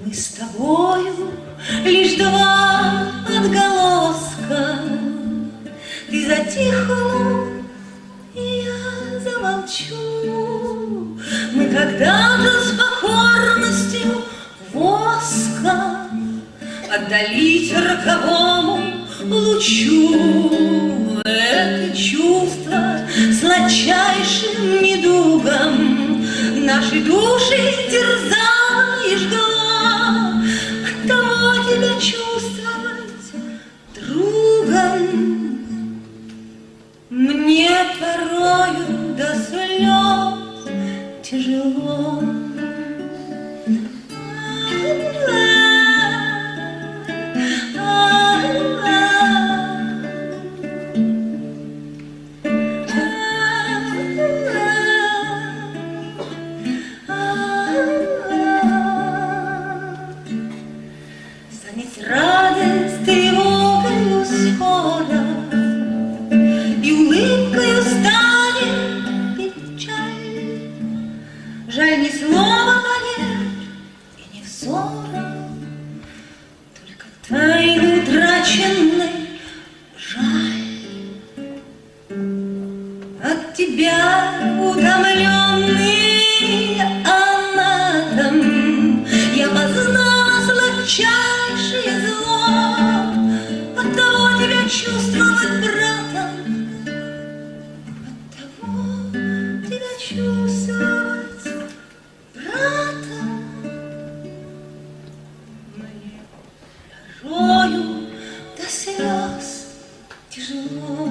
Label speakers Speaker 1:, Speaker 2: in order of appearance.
Speaker 1: Мы с тобою лишь два отголоска. Ты затихла, и я замолчу. Мы когда-то с покорностью воска отдались роковому лучу. Это чувство сладчайшим недугом наши души терзала и жгла. Оттого тебя чувствовать другом мне порою до слез тяжело. Радость тревогою скоро, и улыбкою станет печаль. Жаль, ни слова нет и не взора, только тайны утраченной жаль. От тебя утомленный анатом я познала сладчайшее зло. Оттого тебя чувствовать братом, оттого тебя чувствовать братом. Мне порою до слез тяжело.